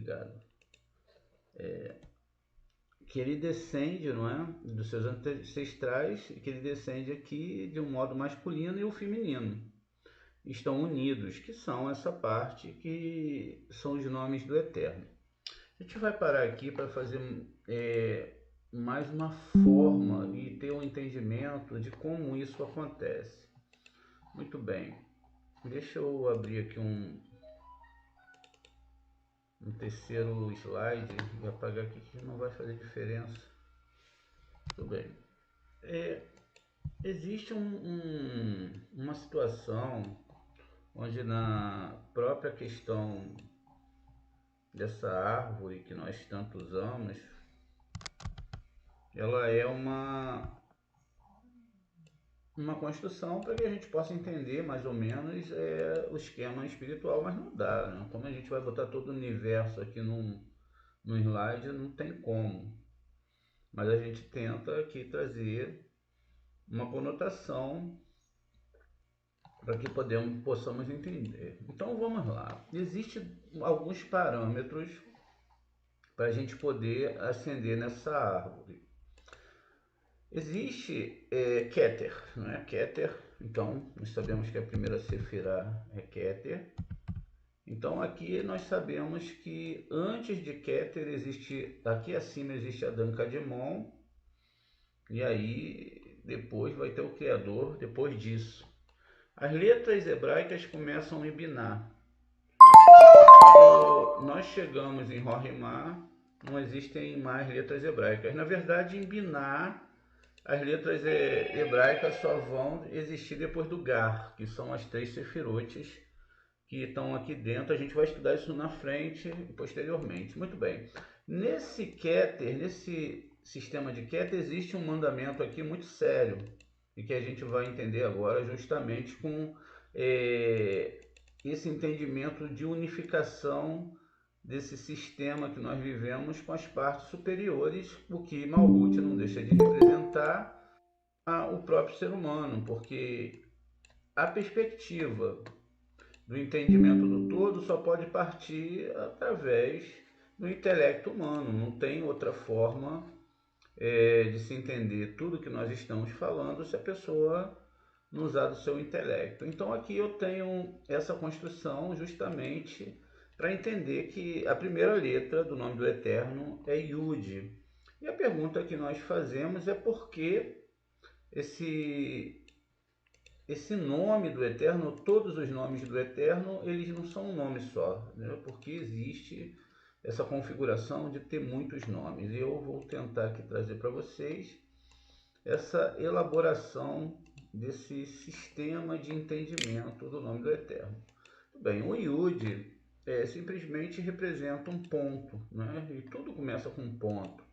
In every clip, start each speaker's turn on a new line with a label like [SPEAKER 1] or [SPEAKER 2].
[SPEAKER 1] ligado? Que ele descende, não é, dos seus ancestrais, e que ele descende aqui de um modo masculino e o feminino estão unidos, que são essa parte que são os nomes do Eterno. A gente vai parar aqui para fazer mais uma forma e ter um entendimento de como isso acontece. Muito bem, deixa eu abrir aqui um terceiro slide e apagar aqui que não vai fazer diferença. Tudo bem. Existe uma situação onde na própria questão dessa árvore que nós tanto usamos, ela é uma construção para que a gente possa entender mais ou menos o esquema espiritual, mas não dá, né? Como a gente vai botar todo o universo aqui num slide, não tem como. Mas a gente tenta aqui trazer uma conotação para que possamos entender. Então vamos lá. Existem alguns parâmetros para a gente poder ascender nessa árvore. Existe Keter, não é? Keter, então nós sabemos que a primeira Sefirá é Keter. Então aqui nós sabemos que antes de Keter existe, aqui acima existe Adão Kadmon, e aí depois vai ter o Criador depois disso. As letras hebraicas começam em Biná. Quando nós chegamos em Rohimá, não existem mais letras hebraicas. Na verdade, em Biná, as letras hebraicas só vão existir depois do Gar, que são as 3 sefirotes que estão aqui dentro. A gente vai estudar isso na frente, posteriormente. Muito bem. Nesse Keter, nesse sistema de Keter, existe um mandamento aqui muito sério, e que a gente vai entender agora justamente com esse entendimento de unificação desse sistema que nós vivemos com as partes superiores, o que Malhut não deixa de representar o próprio ser humano, porque a perspectiva do entendimento do todo só pode partir através do intelecto humano, não tem outra forma de se entender tudo que nós estamos falando se a pessoa não usar do seu intelecto. Então aqui eu tenho essa construção justamente para entender que a primeira letra do nome do Eterno é Yud. E a pergunta que nós fazemos é por que esse nome do Eterno, todos os nomes do Eterno, eles não são um nome só, né? Porque existe essa configuração de ter muitos nomes. E eu vou tentar aqui trazer para vocês essa elaboração desse sistema de entendimento do nome do Eterno. Muito bem, o Yud simplesmente representa um ponto, né? E tudo começa com um ponto.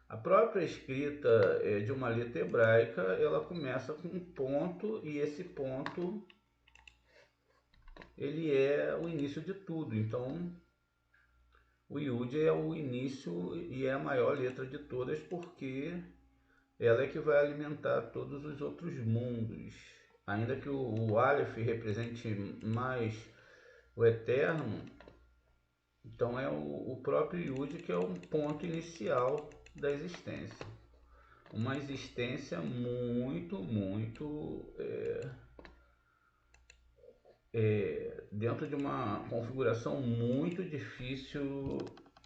[SPEAKER 1] A própria escrita de uma letra hebraica, ela começa com um ponto, e esse ponto ele é o início de tudo. Então o Yud é o início e é a maior letra de todas, porque ela é que vai alimentar todos os outros mundos. Ainda que o Aleph represente mais o Eterno, então é o próprio Yud que é um ponto inicial da existência. Uma existência muito dentro de uma configuração muito difícil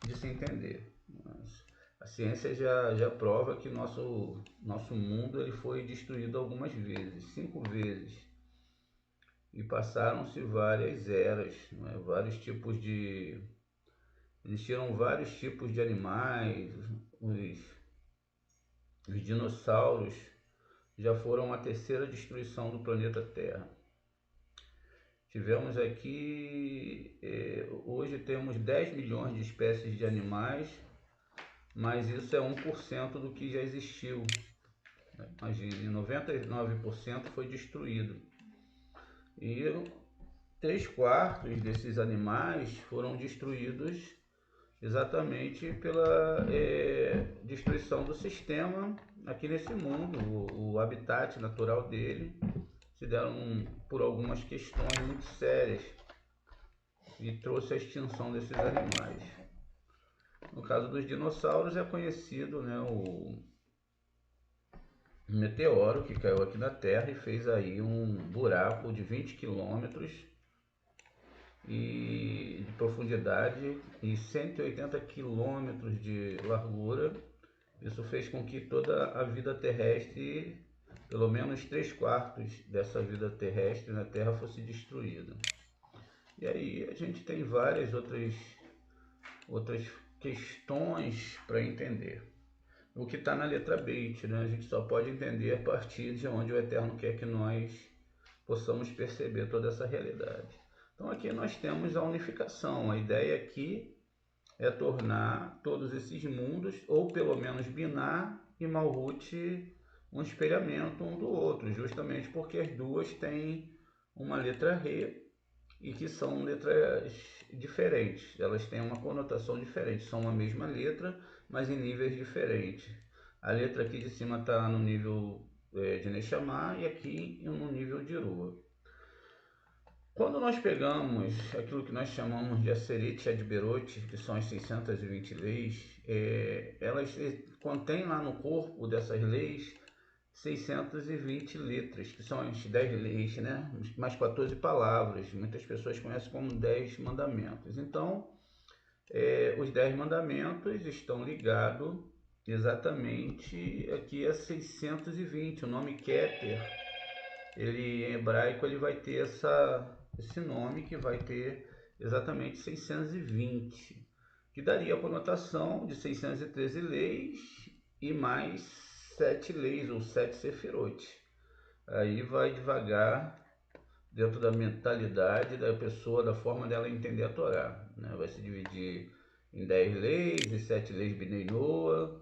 [SPEAKER 1] de se entender. Mas a ciência já prova que nosso mundo ele foi destruído algumas vezes, 5 vezes, e passaram-se várias eras, né? Existiram vários tipos de animais, os dinossauros já foram a terceira destruição do planeta Terra. Tivemos aqui, hoje temos 10 milhões de espécies de animais, mas isso é 1% do que já existiu. Imagine, 99% foi destruído. E 3/4 desses animais foram destruídos exatamente pela destruição do sistema aqui nesse mundo, o habitat natural dele se deram por algumas questões muito sérias e trouxe a extinção desses animais. No caso dos dinossauros é conhecido, né, o meteoro que caiu aqui na Terra e fez aí um buraco de 20 quilômetros de profundidade e 180 quilômetros de largura. Isso fez com que toda a vida terrestre, pelo menos 3/4 dessa vida terrestre na Terra, fosse destruída. E aí a gente tem várias outras questões para entender. O que está na letra Beit, né? A gente só pode entender a partir de onde o Eterno quer que nós possamos perceber toda essa realidade. Então aqui nós temos a unificação. A ideia aqui é tornar todos esses mundos, ou pelo menos Biná e Malhut, um espelhamento um do outro, justamente porque as duas têm uma letra Re e que são letras diferentes. Elas têm uma conotação diferente, são a mesma letra, mas em níveis diferentes. A letra aqui de cima está no nível de Neshama e aqui no nível de Ruah. Quando nós pegamos aquilo que nós chamamos de Aseret e Adberot, que são as 620 leis, elas contêm lá no corpo dessas leis 620 letras, que são as 10 leis, né? Mais 14 palavras. Muitas pessoas conhecem como 10 mandamentos. Então, os 10 mandamentos estão ligados exatamente aqui a 620. O nome Keter, ele em hebraico, ele vai ter esse nome que vai ter exatamente 620, que daria a conotação de 613 leis e mais 7 leis ou 7 sefirot. Aí vai devagar dentro da mentalidade da pessoa, da forma dela entender a Torá, né? Vai se dividir em 10 leis e 7 leis Bnei Noah.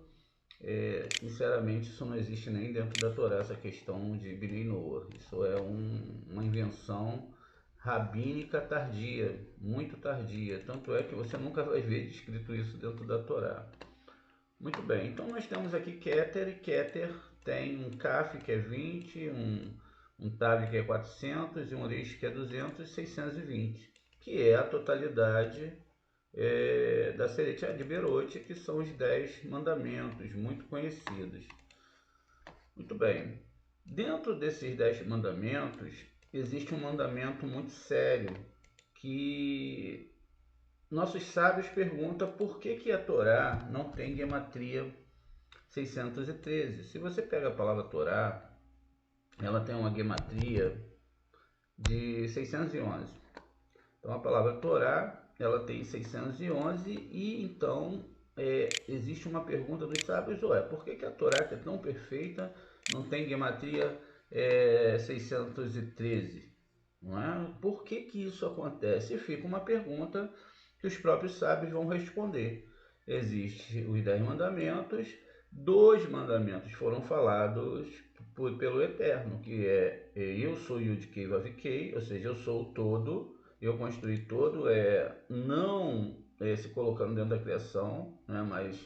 [SPEAKER 1] Sinceramente, isso não existe nem dentro da Torá, essa questão de Bnei Noah. Isso é uma invenção rabínica tardia, muito tardia. Tanto é que você nunca vai ver descrito isso dentro da Torá. Muito bem, então nós temos aqui Keter, e Keter tem um Kaf que é 20, um Tav que é 400 e um Resh que é 200 e 620, que é a totalidade da Aseret Adberot, que são os 10 mandamentos, muito conhecidos. Muito bem, dentro desses 10 mandamentos, existe um mandamento muito sério, que nossos sábios perguntam por que a Torá não tem gematria 613. Se você pega a palavra Torá, ela tem uma gematria de 611. Então a palavra Torá, ela tem 611 e então existe uma pergunta dos sábios, por que a Torá, que é tão perfeita, não tem gematria 613? Não é? Por que isso acontece? E fica uma pergunta que os próprios sábios vão responder. Existem os 10 mandamentos, 2 mandamentos foram falados pelo Eterno, que é eu sou Yud-Kei Vav-Kei, ou seja, eu sou o todo, eu construí todo, não se colocando dentro da criação, né, mas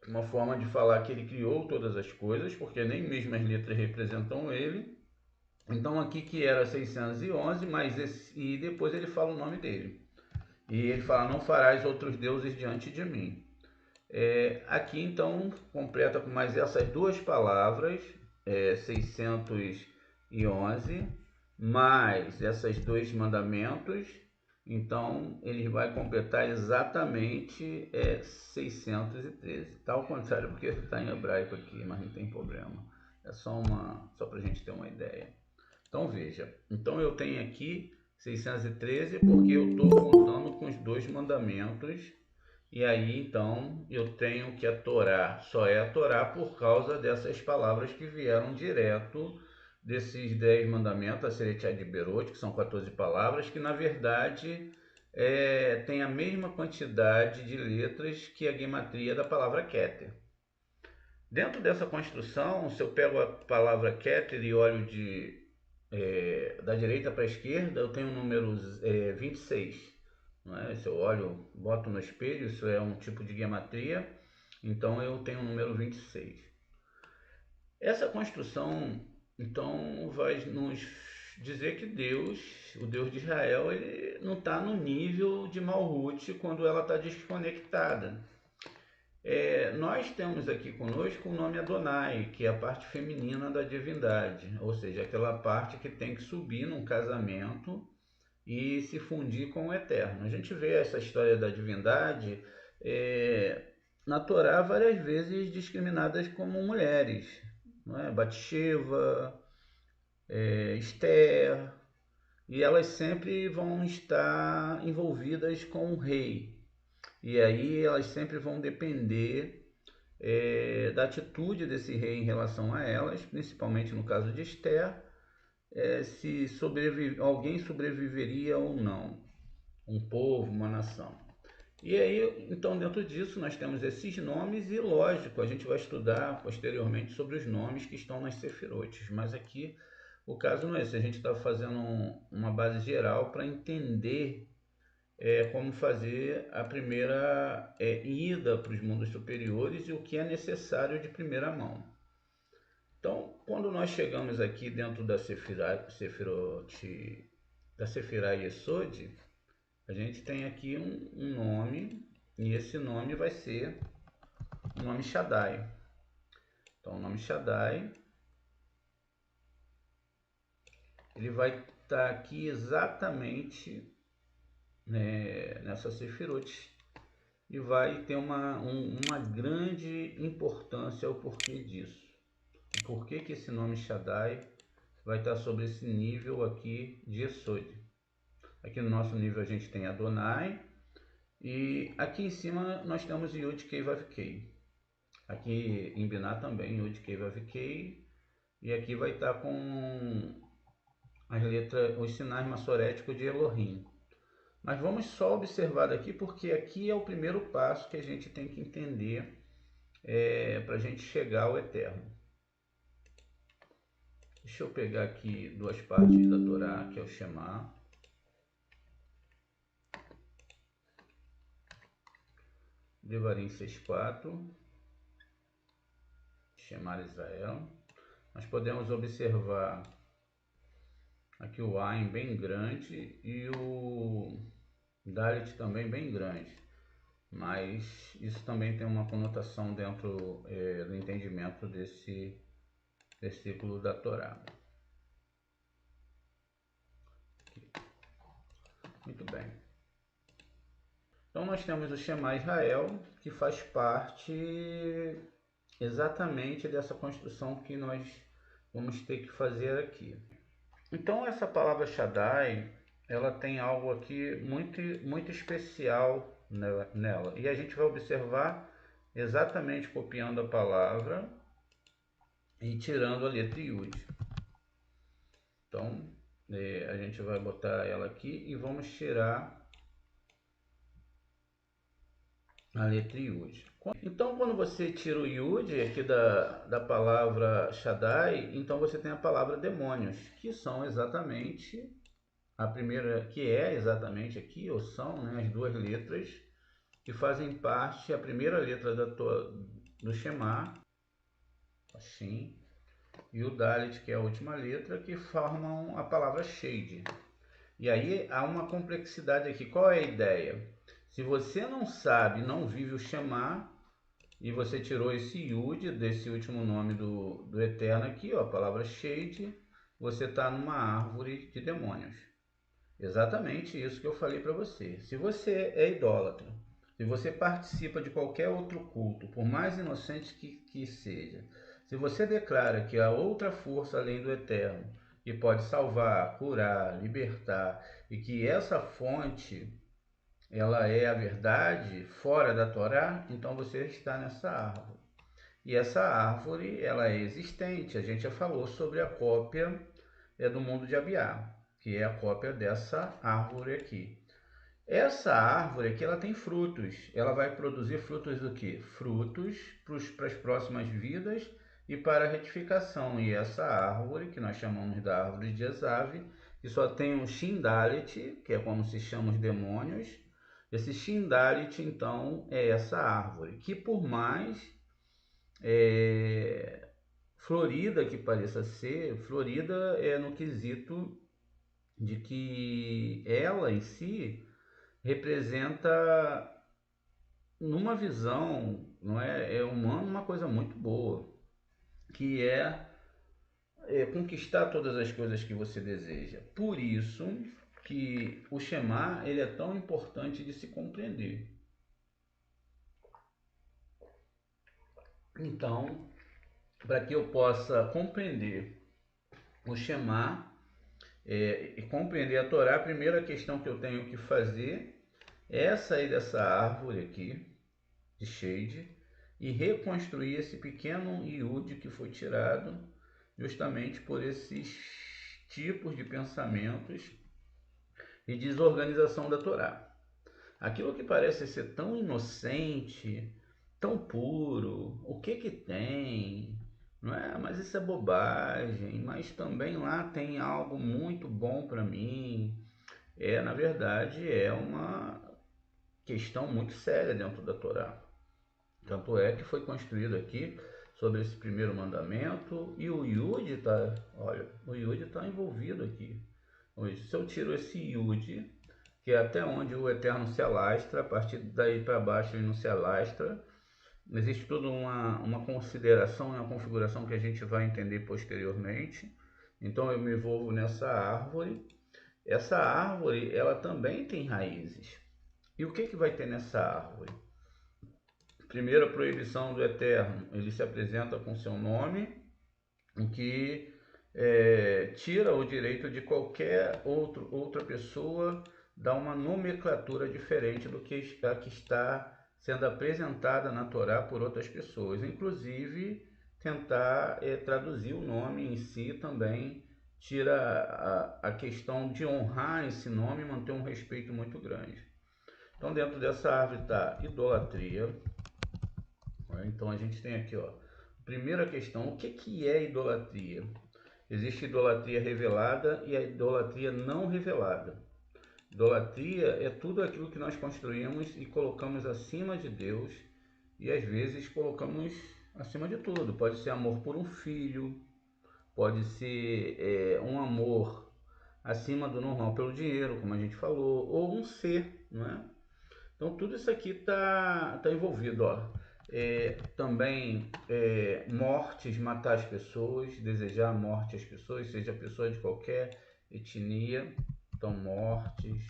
[SPEAKER 1] uma forma de falar que ele criou todas as coisas, porque nem mesmo as letras representam ele. Então aqui que era 611, e depois ele fala o nome dele. E ele fala, não farás outros deuses diante de mim. Aqui então completa com mais essas duas palavras, 611, mais esses 2 mandamentos. Então ele vai completar exatamente 613. Está ao contrário porque está em hebraico aqui, mas não tem problema. É só para a gente ter uma ideia. Então veja, então eu tenho aqui 613 porque eu estou contando com os 2 mandamentos. E aí então eu tenho que a Torá só é a Torá por causa dessas palavras que vieram direto desses 10 mandamentos, a Aseret Adberot, que são 14 palavras, que na verdade tem a mesma quantidade de letras que a gematria da palavra Keter. Dentro dessa construção, se eu pego a palavra Keter e olho da direita para a esquerda, eu tenho o número 26. Não é? Se eu olho, boto no espelho, isso é um tipo de gematria, então eu tenho o número 26. Essa construção, então, vai nos dizer que Deus, o Deus de Israel, ele não está no nível de Malhut quando ela está desconectada. Nós temos aqui conosco o nome Adonai, que é a parte feminina da divindade, ou seja, aquela parte que tem que subir num casamento e se fundir com o Eterno. A gente vê essa história da divindade na Torá várias vezes discriminadas como mulheres, não é? Batsheva, Esther, e elas sempre vão estar envolvidas com o rei. E aí elas sempre vão depender da atitude desse rei em relação a elas, principalmente no caso de Esther, se alguém sobreviveria ou não, um povo, uma nação. E aí, então, dentro disso, nós temos esses nomes e, lógico, a gente vai estudar posteriormente sobre os nomes que estão nas sefirotes, mas aqui o caso não é esse, a gente está fazendo uma base geral para entender como fazer a primeira ida para os mundos superiores e o que é necessário de primeira mão. Então, quando nós chegamos aqui dentro da da Sefirah Yesod, a gente tem aqui um nome, e esse nome vai ser o nome Shaddai. Então, o nome Shaddai, ele vai estar aqui exatamente nessa Sefirot, e vai ter uma grande importância o porquê disso. O porquê que esse nome Shaddai vai estar sobre esse nível aqui de Yesod. Aqui no nosso nível a gente tem Adonai, e aqui em cima nós temos Yud Kei Vav Kei. Aqui em Binah também Yud Kei Vav Kei, e aqui vai estar com as letras, os sinais massoréticos de Elohim. Mas vamos só observar daqui, porque aqui é o primeiro passo que a gente tem que entender para a gente chegar ao Eterno. Deixa eu pegar aqui duas partes da Torá, que é o Shema. Devarim 6.4. Shema Israel. Nós podemos observar aqui o Ain bem grande e o Dalet também bem grande. Mas isso também tem uma conotação dentro do entendimento desse versículo da Torá. Muito bem. Então nós temos o Shema Israel, que faz parte exatamente dessa construção que nós vamos ter que fazer aqui. Então essa palavra Shaddai, ela tem algo aqui muito, muito especial nela. E a gente vai observar exatamente copiando a palavra e tirando a letra Yud. Então a gente vai botar ela aqui e vamos tirar a letra Yud. Então, quando você tira o Yud aqui da palavra Shaddai, então você tem a palavra demônios, que são exatamente a primeira, que é exatamente aqui, ou são, né, as duas letras que fazem parte, a primeira letra do Shema, assim, e o Dalet, que é a última letra, que formam a palavra Shade. E aí há uma complexidade aqui. Qual é a ideia? Se você não sabe, não vive o Shema, e você tirou esse Yud, desse último nome do Eterno aqui, ó, a palavra Shade, você está numa árvore de demônios. Exatamente isso que eu falei para você. Se você é idólatra, se você participa de qualquer outro culto, por mais inocente que seja, se você declara que há outra força além do Eterno, que pode salvar, curar, libertar, e que essa fonte ela é a verdade fora da Torá, então você está nessa árvore. E essa árvore ela é existente. A gente já falou sobre a cópia do mundo de Abiá, que é a cópia dessa árvore aqui. Essa árvore aqui ela tem frutos. Ela vai produzir frutos do quê? Frutos para as próximas vidas e para a retificação. E essa árvore, que nós chamamos da árvore de Esav, que só tem um Shindalet, que é como se chamam os demônios. Esse Shindalet, então, é essa árvore, que por mais florida que pareça ser, florida é no quesito de que ela em si representa, numa visão, não é humana, uma coisa muito boa, que é conquistar todas as coisas que você deseja. Por isso que o Shema ele é tão importante de se compreender. Então, para que eu possa compreender o Shema e compreender a Torá, a primeira questão que eu tenho que fazer é sair dessa árvore aqui de shade e reconstruir esse pequeno Yud que foi tirado justamente por esses tipos de pensamentos e desorganização da Torá. Aquilo que parece ser tão inocente, tão puro, o que que tem? Não é? Mas isso é bobagem, mas também lá tem algo muito bom para mim. Na verdade, é uma questão muito séria dentro da Torá. Tanto é que foi construído aqui sobre esse primeiro mandamento e o Yud está, olha, o Yud está envolvido aqui. Se eu tiro esse Yud, que é até onde o Eterno se alastra, a partir daí para baixo ele não se alastra, existe toda uma consideração e uma configuração que a gente vai entender posteriormente. Então eu me envolvo nessa árvore. Essa árvore, ela também tem raízes. E o que que vai ter nessa árvore? Primeiro, a proibição do Eterno. Ele se apresenta com seu nome, o que tira o direito de qualquer outra pessoa dar uma nomenclatura diferente do que a que está sendo apresentada na Torá por outras pessoas. Inclusive, tentar traduzir o nome em si também tira a questão de honrar esse nome e manter um respeito muito grande. Então, dentro dessa árvore está idolatria. Então, a gente tem aqui, ó, primeira questão, o que é idolatria? Existe idolatria revelada e a idolatria não revelada. Idolatria é tudo aquilo que nós construímos e colocamos acima de Deus e às vezes colocamos acima de tudo. Pode ser amor por um filho, pode ser um amor acima do normal pelo dinheiro, como a gente falou, ou um ser, não é? Então tudo isso aqui tá envolvido, ó. Também mortes, matar as pessoas, desejar a morte às pessoas, seja pessoa de qualquer etnia, então mortes,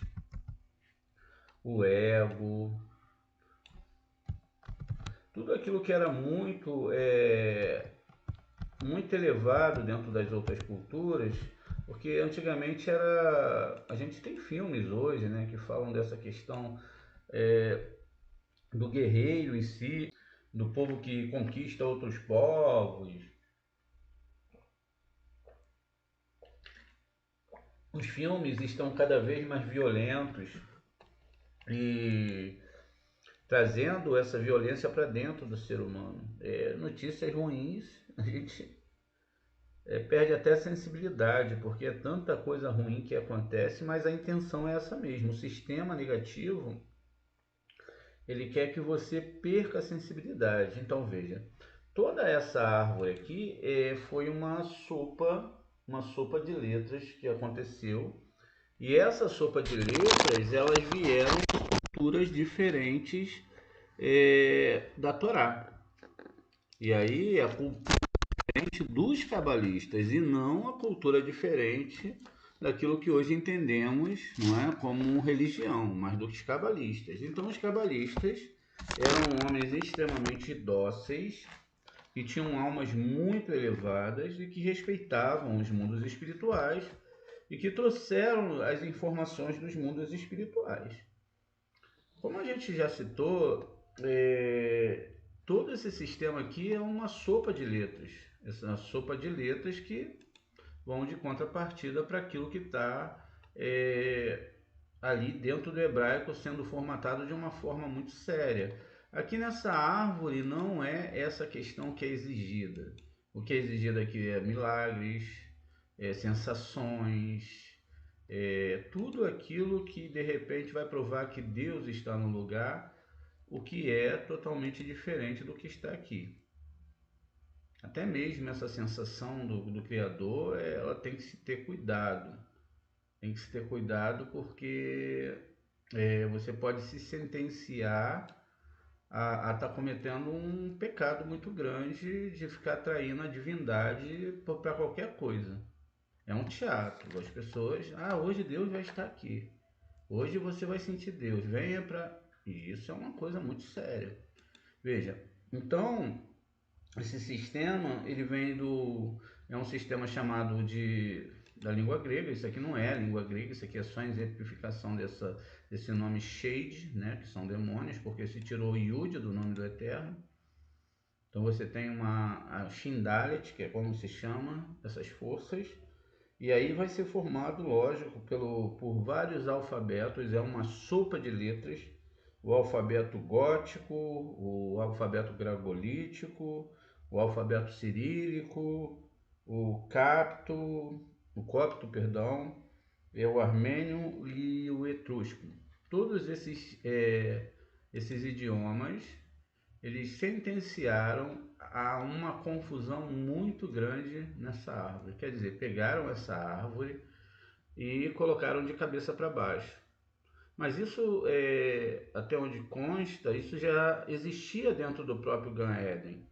[SPEAKER 1] o ego, tudo aquilo que era muito elevado dentro das outras culturas, porque antigamente a gente tem filmes hoje, né, que falam dessa questão do guerreiro em si, do povo que conquista outros povos. Os filmes estão cada vez mais violentos e trazendo essa violência para dentro do ser humano. Notícias ruins, a gente perde até a sensibilidade, porque é tanta coisa ruim que acontece, mas a intenção é essa mesmo. O sistema negativo, ele quer que você perca a sensibilidade. Então veja, toda essa árvore aqui foi uma sopa de letras que aconteceu. E essa sopa de letras, elas vieram de culturas diferentes da Torá. E aí a cultura diferente dos cabalistas e não a cultura diferente daquilo que hoje entendemos, não é, como religião, mas dos cabalistas. Então os cabalistas eram homens extremamente dóceis, que tinham almas muito elevadas e que respeitavam os mundos espirituais e que trouxeram as informações dos mundos espirituais. Como a gente já citou, todo esse sistema aqui é uma sopa de letras. Essa é uma sopa de letras que vão de contrapartida para aquilo que está ali dentro do hebraico sendo formatado de uma forma muito séria. Aqui nessa árvore não é essa questão que é exigida. O que é exigido aqui é milagres, sensações, tudo aquilo que de repente vai provar que Deus está no lugar, o que é totalmente diferente do que está aqui. Até mesmo essa sensação do Criador, ela tem que se ter cuidado. tem que se ter cuidado porque você pode se sentenciar a estar cometendo um pecado muito grande de ficar atraindo a divindade para qualquer coisa. É um teatro. As pessoas, hoje Deus vai estar aqui. Hoje você vai sentir Deus. Venha para. E isso é uma coisa muito séria. Veja, então esse sistema ele vem do é um sistema chamado de da língua grega. Isso aqui não é a língua grega, isso aqui é só a exemplificação desse nome Shade, né, que são demônios, porque se tirou o Yud do nome do Eterno. Então você tem a Shindalet, que é como se chama essas forças, e aí vai ser formado, lógico, por vários alfabetos, é uma sopa de letras, o alfabeto gótico, o alfabeto glagolítico, o alfabeto cirílico, o copto, perdão, o armênio e o etrusco. Todos esses idiomas, eles sentenciaram a uma confusão muito grande nessa árvore. Quer dizer, pegaram essa árvore e colocaram de cabeça para baixo. Mas isso, até onde consta, isso já existia dentro do próprio Gan Eden.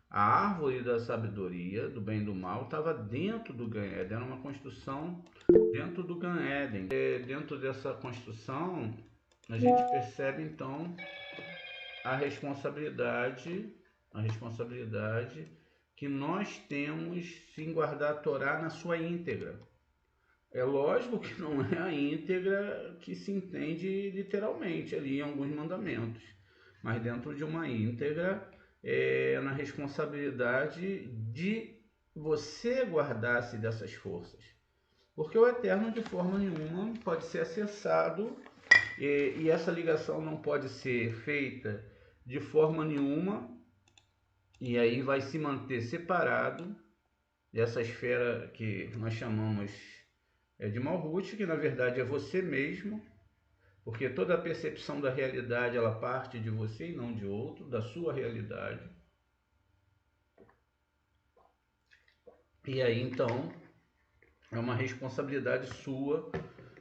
[SPEAKER 1] A árvore da sabedoria, do bem e do mal, estava dentro do Gan Eden, era uma construção dentro do Gan Eden. Dentro dessa construção, a gente percebe então a responsabilidade, a responsabilidade que nós temos em guardar a Torá na sua íntegra. É lógico que não é a íntegra que se entende literalmente ali em alguns mandamentos, mas dentro de uma íntegra na responsabilidade de você guardar-se dessas forças. Porque o Eterno de forma nenhuma pode ser acessado e essa ligação não pode ser feita de forma nenhuma, e aí vai se manter separado dessa esfera que nós chamamos de Malhut, que na verdade é você mesmo, porque toda a percepção da realidade ela parte de você e não de outro, da sua realidade. E aí então é uma responsabilidade sua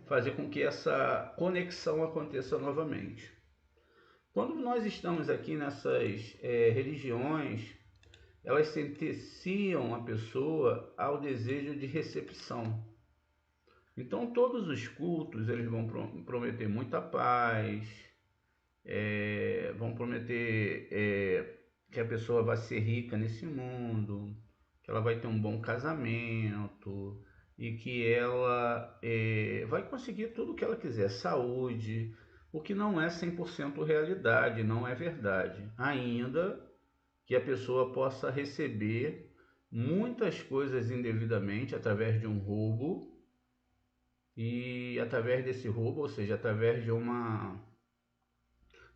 [SPEAKER 1] fazer com que essa conexão aconteça novamente. Quando nós estamos aqui nessas religiões, elas sentenciam a pessoa ao desejo de recepção. Então todos os cultos eles vão prometer muita paz, vão prometer que a pessoa vai ser rica nesse mundo, que ela vai ter um bom casamento e que ela vai conseguir tudo o que ela quiser, saúde, o que não é 100% realidade, não é verdade. Ainda que a pessoa possa receber muitas coisas indevidamente através de um roubo e através desse roubo, ou seja, através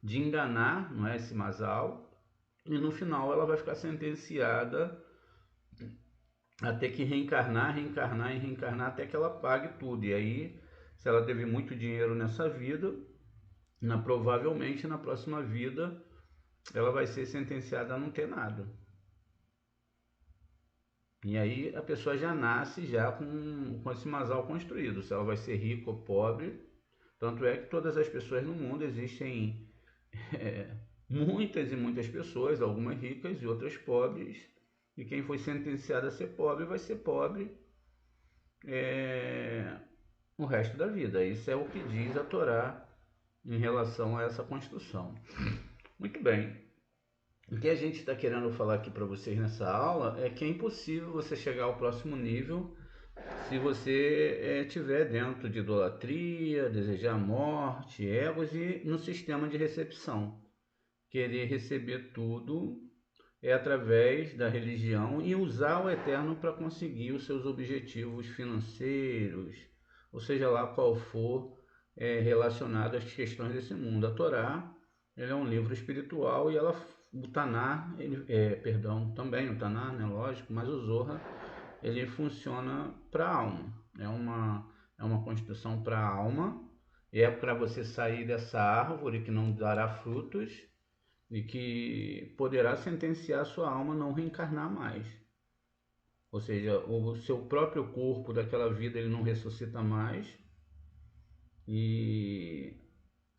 [SPEAKER 1] de enganar, não é, esse masal, e no final ela vai ficar sentenciada a ter que reencarnar, reencarnar e reencarnar até que ela pague tudo. E aí, se ela teve muito dinheiro nessa vida, provavelmente na próxima vida ela vai ser sentenciada a não ter nada. E aí a pessoa já nasce já com esse masal construído, se ela vai ser rica ou pobre. Tanto é que todas as pessoas no mundo existem muitas e muitas pessoas, algumas ricas e outras pobres. E quem foi sentenciado a ser pobre vai ser pobre o resto da vida. Isso é o que diz a Torá em relação a essa construção. Muito bem. O que a gente está querendo falar aqui para vocês nessa aula é que é impossível você chegar ao próximo nível se você estiver dentro de idolatria, desejar morte, egos e no sistema de recepção. Querer receber tudo através da religião e usar o Eterno para conseguir os seus objetivos financeiros, ou seja lá qual for relacionado às questões desse mundo. A Torá ele é um livro espiritual e o Taná, também o Taná, né, lógico, mas o Zohar ele funciona para a alma. É uma construção para a alma, é para você sair dessa árvore que não dará frutos e que poderá sentenciar a sua alma a não reencarnar mais. Ou seja, o seu próprio corpo daquela vida ele não ressuscita mais, e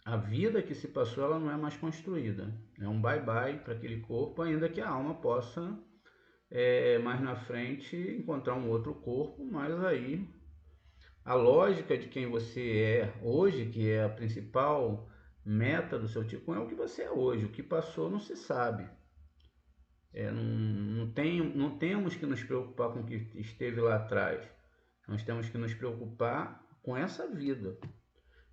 [SPEAKER 1] a vida que se passou ela não é mais construída. É um bye-bye para aquele corpo, ainda que a alma possa mais na frente encontrar um outro corpo, mas aí a lógica de quem você é hoje, que é a principal meta do seu Ticum, é o que você é hoje. O que passou não se sabe. Não temos que nos preocupar com o que esteve lá atrás. Nós temos que nos preocupar com essa vida.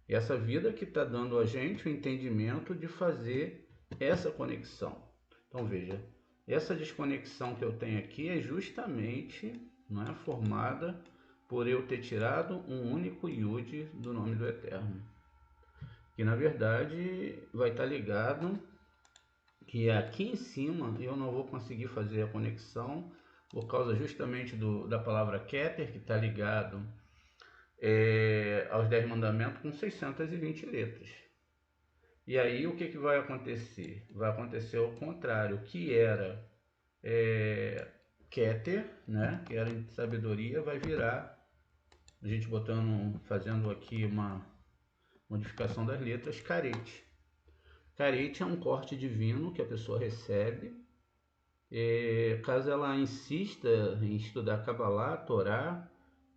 [SPEAKER 1] E essa vida que está dando a gente o entendimento de fazer essa conexão. Então veja, essa desconexão que eu tenho aqui é justamente, não é, formada por eu ter tirado um único Yud do nome do Eterno. Que na verdade vai estar ligado que aqui em cima eu não vou conseguir fazer a conexão por causa justamente da palavra Keter, que está ligado aos 10 mandamentos com 620 letras. E aí o que vai acontecer? Vai acontecer o contrário, que era Keter, né? Que era em sabedoria, vai virar, a gente fazendo aqui uma modificação das letras, Karete. Karete é um corte divino que a pessoa recebe, caso ela insista em estudar Kabbalah, Torá,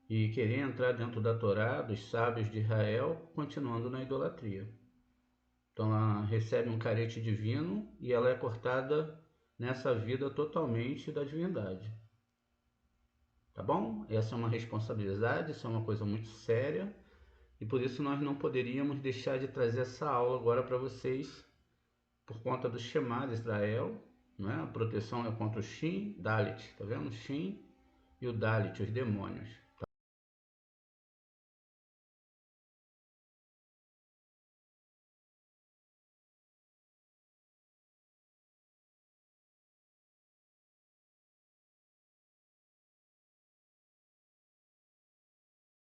[SPEAKER 1] e querer entrar dentro da Torá, dos sábios de Israel, continuando na idolatria. Então ela recebe um carete divino e ela é cortada nessa vida totalmente da divindade. Tá bom? Essa é uma responsabilidade, isso é uma coisa muito séria e por isso nós não poderíamos deixar de trazer essa aula agora para vocês por conta do Shema de Israel, não é? A proteção é contra o Shin, Dalit, tá vendo? Shin e o Dalit, os demônios.